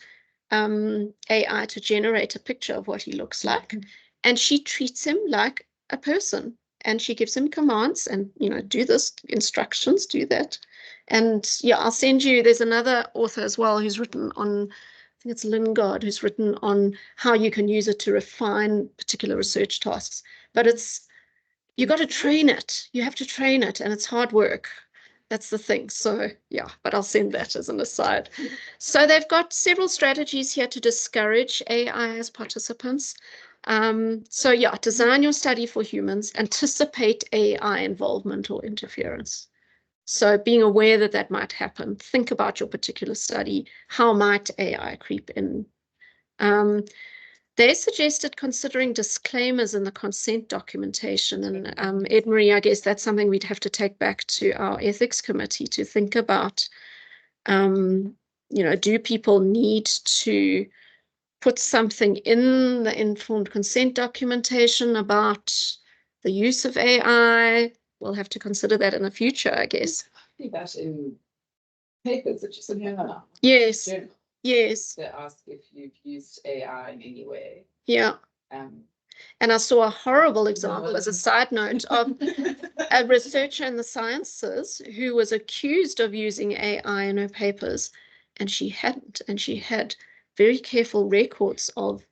AI to generate a picture of what he looks like. And she treats him like a person. And she gives him commands and, you know, do this, instructions, do that. And yeah, I'll send you, there's another author as well who's written on, I think it's Lingard, who's written on how you can use it to refine particular research tasks. But it's, you got to train it. You have to train it, and it's hard work. That's the thing. So yeah, but I'll send that as an aside. So they've got several strategies here to discourage AI as participants. So yeah, design your study for humans, anticipate AI involvement or interference. So being aware that that might happen, think about your particular study. How might AI creep in? They suggested considering disclaimers in the consent documentation. And Ed-Marie, I guess that's something we'd have to take back to our ethics committee to think about. You know, do people need to put something in the informed consent documentation about the use of AI? We'll have to consider that in the future, I guess. I think that in papers that you submit now. Yes. Yes. They ask if you've used AI in any way. Yeah. And I saw a horrible example as a side note of a researcher in the sciences who was accused of using AI in her papers, and she hadn't, and she had very careful records of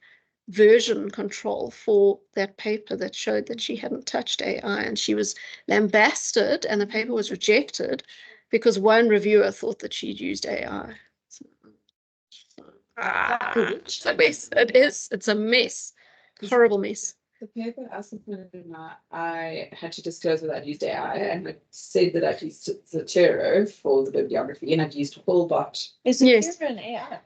version control for that paper that showed that she hadn't touched AI, and she was lambasted, and the paper was rejected because one reviewer thought that she'd used AI. So, It's a mess. It is. It's a mess. Horrible mess. The paper I submitted, I had to disclose that I'd used AI, and it said that I'd used Zotero for the bibliography, and I've used Whole-bot. Is Yes. Zotero an AI?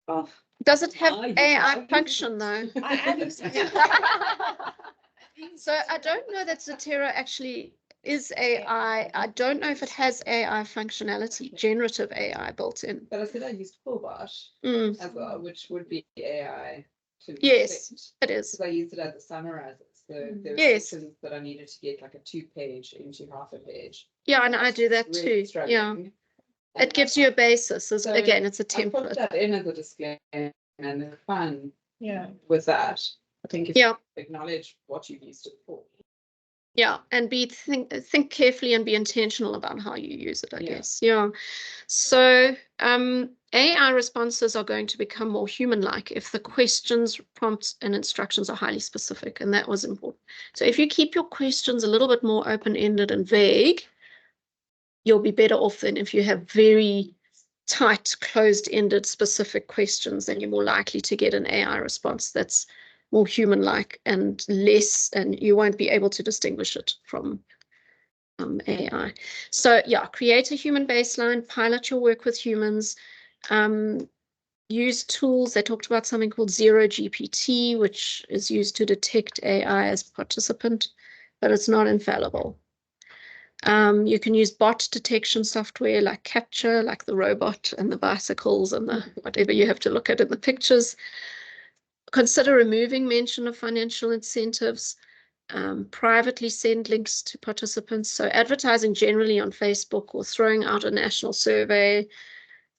Oh, Does it have I AI use- function though? I am excited. So I don't know that Zotero actually is AI. I don't know if it has AI functionality, generative AI built in. but I said I used Whole-bot Mm, as well, which would be AI to an Yes. extent, it is. because I used it as a summarizer. So there were Yes. sections that I needed to get like a 2-page into half a page. Yeah, and I do that Really too. Yeah, struggling. it gives you a basis. So Again, it's a I put template. that in as a disclaimer, and the fun Yeah. with that, I think if Yeah. you acknowledge what you've used it for. Yeah, and think carefully and be intentional about how you use it, I Yeah. guess. Yeah. So AI responses are going to become more human-like if the questions, prompts, and instructions are highly specific, and that was important. So if you keep your questions a little bit more open-ended and vague, you'll be better off than if you have very tight, closed-ended, specific questions, then you're more likely to get an AI response that's more human-like and less, and you won't be able to distinguish it from AI. So yeah, create a human baseline, pilot your work with humans, use tools. They talked about something called Zero GPT, which is used to detect AI as participant, but it's not infallible. You can use bot detection software like Capture, like the robot and the bicycles and the whatever you have to look at in the pictures. Consider removing mention of financial incentives. Privately send links to participants. So advertising generally on Facebook or throwing out a national survey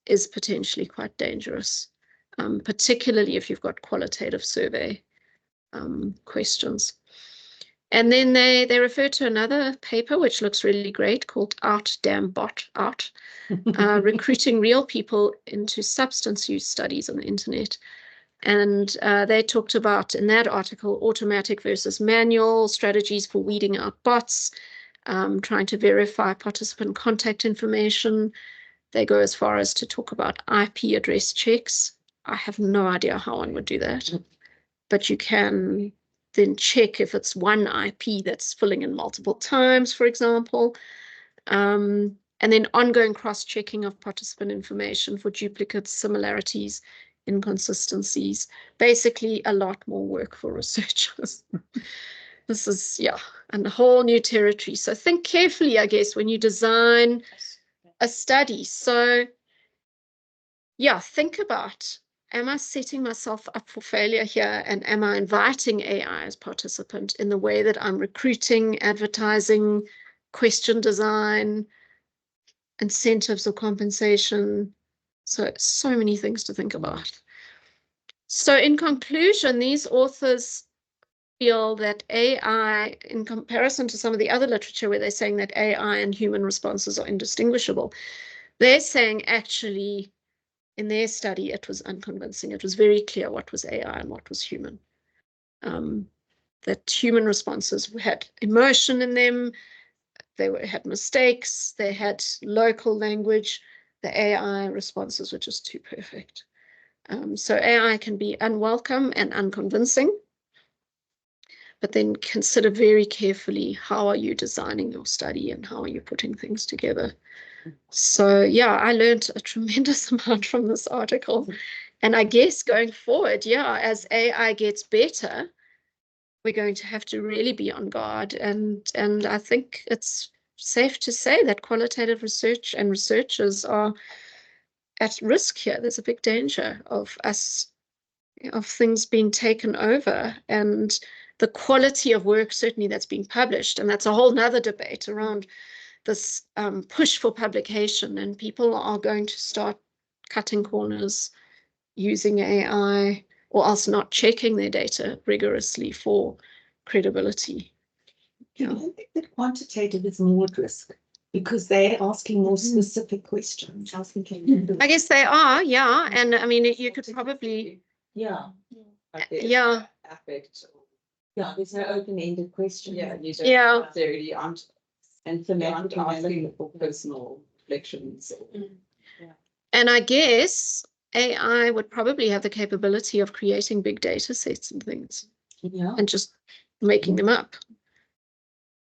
is potentially quite dangerous, particularly if you've got qualitative survey questions. And then they refer to another paper, which looks really great, called Out Damn Bot Out, recruiting real people into substance use studies on the internet. And they talked about, in that article, automatic versus manual strategies for weeding out bots, trying to verify participant contact information. They go as far as to talk about IP address checks. I have no idea how one would do that, but you can then check if it's one IP that's filling in multiple times, for example. And then ongoing cross-checking of participant information for duplicates, similarities, inconsistencies. Basically, a lot more work for researchers. This is, yeah, and a whole new territory. So think carefully, I guess, when you design a study. So, yeah, think about, am I setting myself up for failure here? And am I inviting AI as participant in the way that I'm recruiting, advertising, question design, incentives or compensation? So many things to think about. So in conclusion, these authors feel that AI, in comparison to some of the other literature where they're saying that AI and human responses are indistinguishable, they're saying actually in their study it was unconvincing. It was very clear what was AI and what was human. That human responses had emotion in them, had mistakes, they had local language. The AI responses were just too perfect. So AI can be unwelcome and unconvincing, but then consider very carefully, how are you designing your study and how are you putting things together? So yeah, I learned a tremendous amount from this article. And I guess going forward, yeah, as AI gets better, we're going to have to really be on guard. And I think it's safe to say that qualitative research and researchers are at risk here. There's a big danger of things being taken over, and the quality of work certainly that's being published. And that's a whole nother debate around this push for publication, and people are going to start cutting corners using AI, or else not checking their data rigorously for credibility. Yeah. I think that quantitative is more at risk because they're asking more specific questions. I was thinking, I guess they are, yeah. And I mean, you could probably, yeah, Like there's yeah, affect. yeah, there's no open-ended question. Yeah, you don't Yeah. necessarily aren't, And you thematic aren't asking for personal reflections. and I guess AI would probably have the capability of creating big data sets and things Yeah. and just making them up.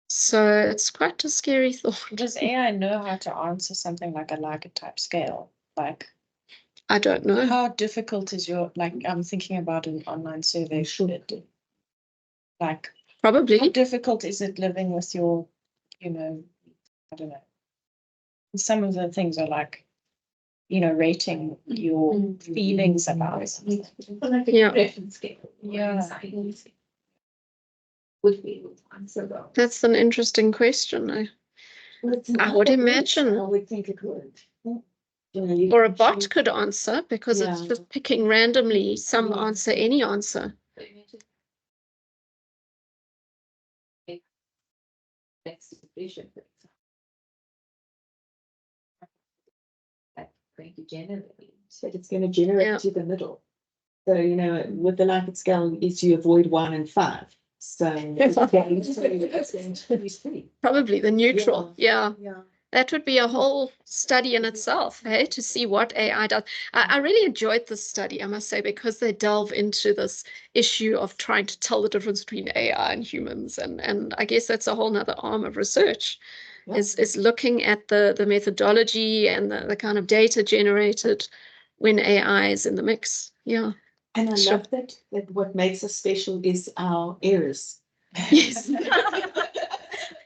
So it's quite a scary thought. Does AI know how to answer something like a type scale? Like, I don't know. how difficult is your, like, I'm thinking about an online survey. Like, how Probably. difficult is it living with your, you know, I don't know. Some of the things are like, you know, rating your feelings about something. Yeah. Yeah. Would be able to answer that. That's an interesting question. I would imagine. I would think it would. You know, you Or a can bot choose- could answer because it's Yeah. just picking randomly some answer, any answer. Next vision, for example. Like going to generate, so it's going to generate Yeah. to the middle. So, you know, with the Likert scale is you avoid 1 and 5. So it's going to be 3. Probably the neutral. Yeah. Yeah. That would be a whole study in itself, hey, to see what AI does. I really enjoyed this study, I must say, because they delve into this issue of trying to tell the difference between AI and humans. And I guess that's a whole nother arm of research, is looking at the methodology and the kind of data generated when AI is in the mix. Yeah. And I Sure. love that what makes us special is our errors. Yes.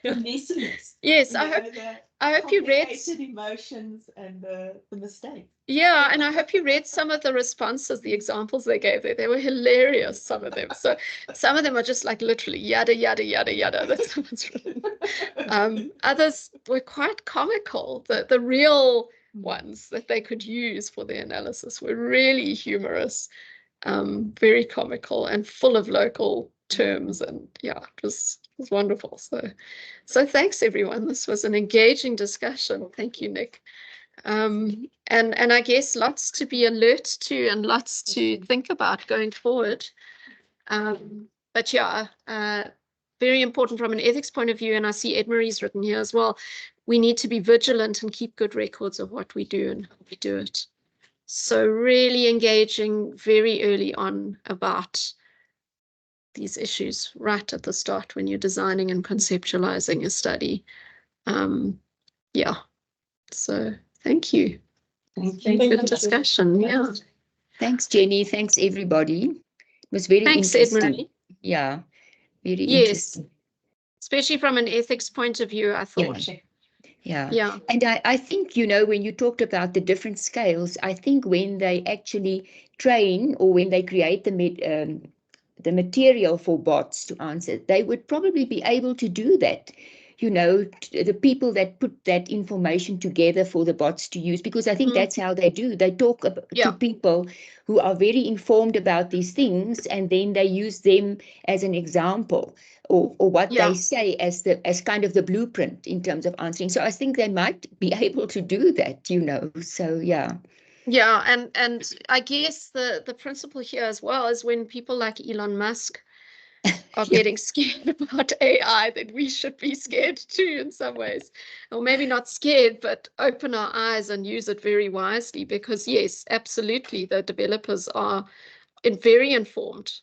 The messiness. Yes, You I know, hope the I hope you read. complicated emotions and the mistakes. Yeah, and I hope you read some of the responses, the examples they gave there. They were hilarious, some of them. So some of them are just like literally yada, yada, yada, yada. That's what's really. Others were quite comical. The real ones that they could use for their analysis were really humorous, very comical and full of local terms. And yeah, it was wonderful. So thanks, everyone. This was an engaging discussion. Thank you, Nick. And I guess lots to be alert to and lots to think about going forward. But yeah, very important from an ethics point of view, and I see Ed Marie's written here as well. We need to be vigilant and keep good records of what we do and how we do it. So really engaging very early on about these issues right at the start when you're designing and conceptualizing a study. Yeah, so thank you. Thank you. Good discussion. Yeah. Thanks, Jenny. Thanks, everybody. It was very Thanks, interesting. Edmarie. Yeah, very Yes. interesting. Especially from an ethics point of view, I thought. Yeah. Yeah. And I think, you know, when you talked about the different scales, I think when they actually train or when they create the material for bots to answer, they would probably be able to do that. You know, the people that put that information together for the bots to use, because I think that's how they do. They talk to people who are very informed about these things, and then they use them as an example or what they say as kind of the blueprint in terms of answering. So I think they might be able to do that, you know. So yeah. Yeah, and I guess the principle here as well is when people like Elon Musk are getting scared about AI, that we should be scared too in some ways. Or maybe not scared, but open our eyes and use it very wisely, because yes, absolutely, the developers are very informed.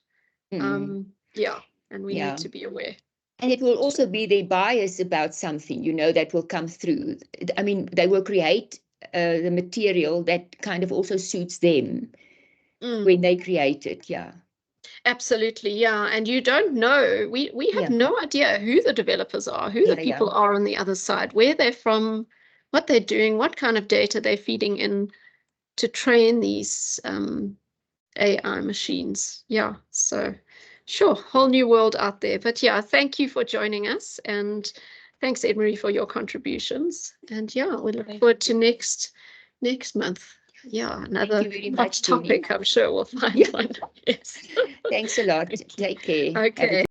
Yeah, and we need to be aware. And it will also be their bias about something, you know, that will come through. I mean, they will create the material that kind of also suits them when they create it. Yeah. Absolutely, yeah. And you don't know, we have no idea who the developers are, who the people are on the other side, where they're from, what they're doing, what kind of data they're feeding in to train these AI machines. Yeah, so sure, whole new world out there. But yeah, thank you for joining us, and thanks, Edmarie, for your contributions. And yeah, we look forward to next month. Yeah, another hot topic. I'm sure we'll find one. Yes. Thanks a lot. Take care. Okay.